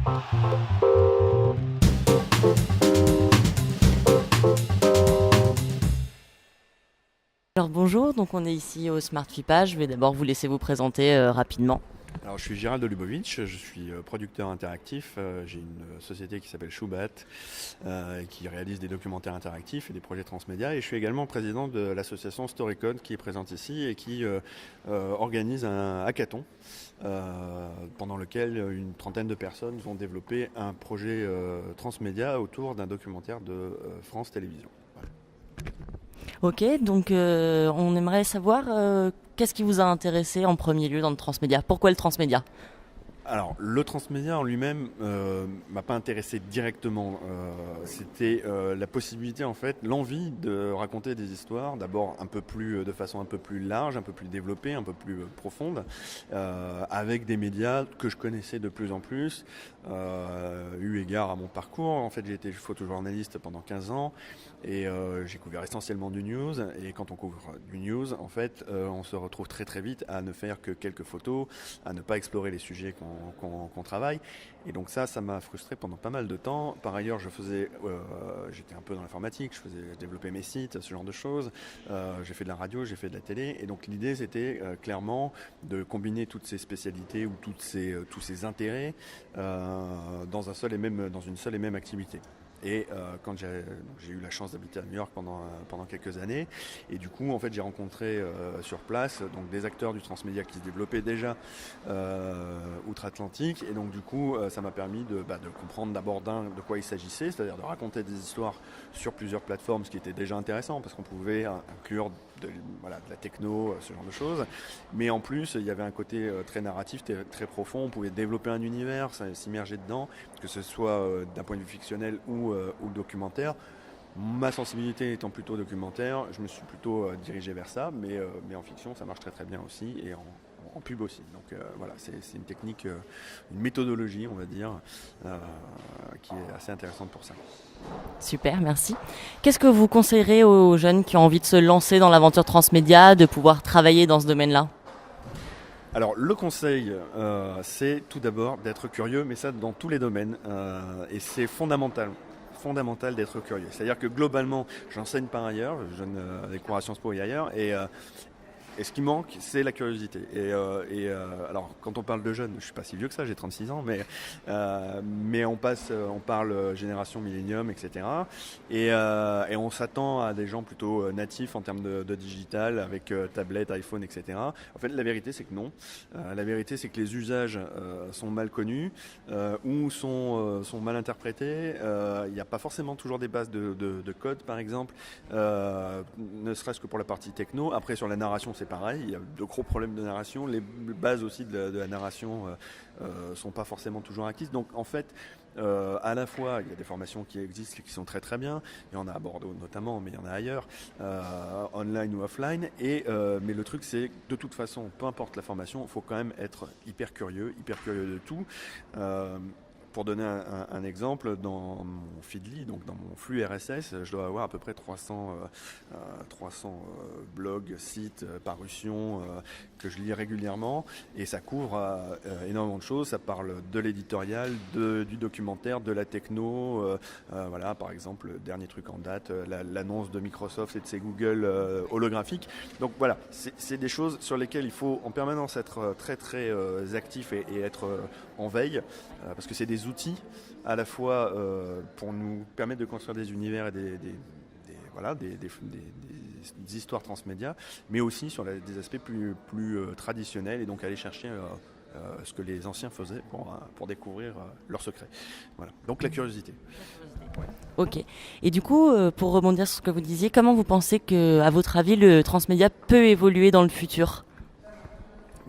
Alors bonjour, donc on est ici au Smart FIPA. Je vais d'abord vous laisser vous présenter rapidement. Alors, je suis Gérald Lubovic, je suis producteur interactif. J'ai une société qui s'appelle Shubat, qui réalise des documentaires interactifs et des projets transmédia. Et je suis également président de l'association Storycode qui est présente ici et qui organise un hackathon pendant lequel une trentaine de personnes vont développer un projet transmédia autour d'un documentaire de France Télévisions. Voilà. Ok, donc on aimerait savoir qu'est-ce qui vous a intéressé en premier lieu dans le transmédia. Pourquoi le transmédia? Alors, le transmédia en lui-même m'a pas intéressé directement. C'était la possibilité, en fait, l'envie de raconter des histoires, d'abord de façon un peu plus large, un peu plus développée, un peu plus profonde, avec des médias que je connaissais de plus en plus, eu égard à mon parcours. En fait, j'ai été photojournaliste pendant 15 ans et j'ai couvert essentiellement du news. Et quand on couvre du news, en fait, on se retrouve très très vite à ne faire que quelques photos, à ne pas explorer les sujets qu'on travaille. Et donc ça m'a frustré pendant pas mal de temps. Par ailleurs, j'étais un peu dans l'informatique, je développais mes sites, ce genre de choses. J'ai fait de la radio, j'ai fait de la télé. Et donc l'idée, c'était clairement de combiner toutes ces spécialités ou tous ces intérêts dans une seule et même activité. Et quand j'ai eu la chance d'habiter à New York pendant quelques années, et du coup, en fait, j'ai rencontré sur place donc des acteurs du transmédia qui se développaient déjà outre-Atlantique, et donc du coup, ça m'a permis de comprendre d'abord de quoi il s'agissait, c'est-à-dire de raconter des histoires sur plusieurs plateformes, ce qui était déjà intéressant parce qu'on pouvait inclure de la techno, ce genre de choses. Mais en plus, il y avait un côté très narratif, très profond. On pouvait développer un univers, s'immerger dedans, que ce soit d'un point de vue fictionnel ou documentaire. Ma sensibilité étant plutôt documentaire, je me suis plutôt dirigé vers ça, mais en fiction, ça marche très très bien aussi, et en pub aussi. Donc voilà, c'est une technique, une méthodologie, on va dire, qui est assez intéressante pour ça. Super, merci. Qu'est-ce que vous conseillerez aux jeunes qui ont envie de se lancer dans l'aventure transmédia, de pouvoir travailler dans ce domaine-là? Alors le conseil, c'est tout d'abord d'être curieux, mais ça dans tous les domaines, et c'est fondamental d'être curieux. C'est-à-dire que globalement, j'enseigne par ailleurs, je donne des cours à Sciences Po et ailleurs, et ce qui manque, c'est la curiosité. Alors, quand on parle de jeunes, je suis pas si vieux que ça, j'ai 36 ans, mais on parle génération millénium, etc. Et on s'attend à des gens plutôt natifs en termes de digital, avec tablette, iPhone, etc. En fait, la vérité, c'est que non. La vérité, c'est que les usages sont mal connus ou sont mal interprétés. Il n'y a pas forcément toujours des bases de code, par exemple, ne serait-ce que pour la partie techno. Après, sur la narration, c'est pareil, il y a de gros problèmes de narration, les bases aussi de la narration sont pas forcément toujours acquises. Donc en fait, à la fois, il y a des formations qui existent et qui sont très très bien, il y en a à Bordeaux notamment, mais il y en a ailleurs, online ou offline, mais le truc c'est que de toute façon, peu importe la formation, il faut quand même être hyper curieux de tout. Pour donner un exemple, dans mon Feedly, donc dans mon flux RSS, je dois avoir à peu près 300 blogs, sites, parutions que je lis régulièrement, et ça couvre énormément de choses. Ça parle de l'éditorial, du documentaire, de la techno. Voilà, par exemple, le dernier truc en date, l'annonce de Microsoft et de ses Google holographiques. Donc voilà, c'est des choses sur lesquelles il faut en permanence être très très actif et être en veille, parce que c'est des outils à la fois pour nous permettre de construire des univers et des histoires transmédia, mais aussi sur des aspects plus traditionnels, et donc aller chercher ce que les anciens faisaient pour découvrir leurs secrets. Voilà. Donc la curiosité. Ok. Et du coup, pour rebondir sur ce que vous disiez, comment vous pensez que, à votre avis, le transmédia peut évoluer dans le futur?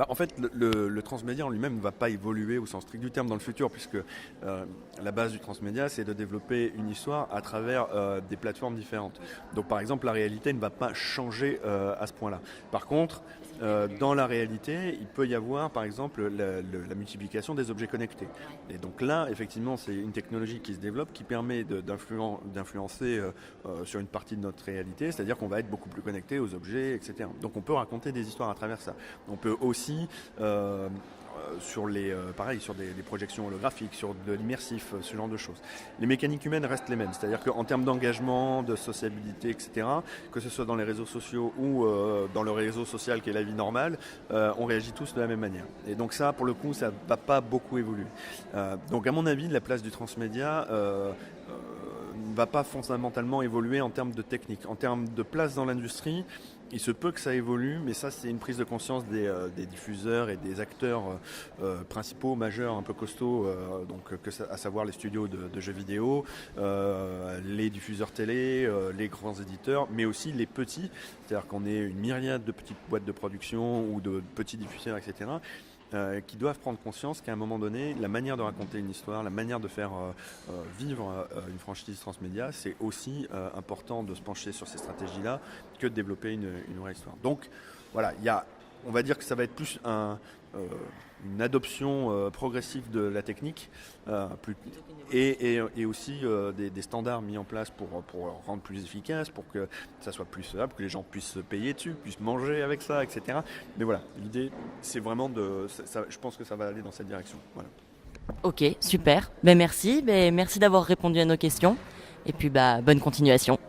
En fait, le transmédia en lui-même ne va pas évoluer au sens strict du terme dans le futur, puisque la base du transmédia, c'est de développer une histoire à travers des plateformes différentes. Donc par exemple, la réalité ne va pas changer à ce point-là. Par contre, dans la réalité, il peut y avoir par exemple la multiplication des objets connectés. Et donc là, effectivement, c'est une technologie qui se développe, qui permet d'influencer sur une partie de notre réalité, c'est-à-dire qu'on va être beaucoup plus connecté aux objets, etc. Donc on peut raconter des histoires à travers ça. On peut aussi aussi sur pareil, sur des projections holographiques, sur de l'immersif, ce genre de choses. Les mécaniques humaines restent les mêmes, c'est-à-dire qu'en termes d'engagement, de sociabilité, etc., que ce soit dans les réseaux sociaux ou dans le réseau social qui est la vie normale, on réagit tous de la même manière. Et donc ça, pour le coup, ça ne va pas beaucoup évoluer. Donc à mon avis, la place du transmédia ne va pas fondamentalement évoluer en termes de technique. En termes de place dans l'industrie, il se peut que ça évolue, mais ça c'est une prise de conscience des diffuseurs et des acteurs principaux, majeurs, un peu costauds, à savoir les studios de jeux vidéo, les diffuseurs télé, les grands éditeurs, mais aussi les petits, c'est-à-dire qu'on est une myriade de petites boîtes de production ou de petits diffuseurs, etc., qui doivent prendre conscience qu'à un moment donné, la manière de raconter une histoire, la manière de faire vivre une franchise transmédia, c'est aussi important de se pencher sur ces stratégies-là que de développer une vraie histoire. Donc voilà, on va dire que ça va être plus une adoption progressive de la technique et aussi des standards mis en place pour rendre plus efficace, pour que ça soit plus simple, que les gens puissent se payer dessus, puissent manger avec ça, etc. Mais voilà, l'idée, c'est vraiment je pense que ça va aller dans cette direction. Voilà. Ok, super. Merci. Merci d'avoir répondu à nos questions. Et puis, bonne continuation.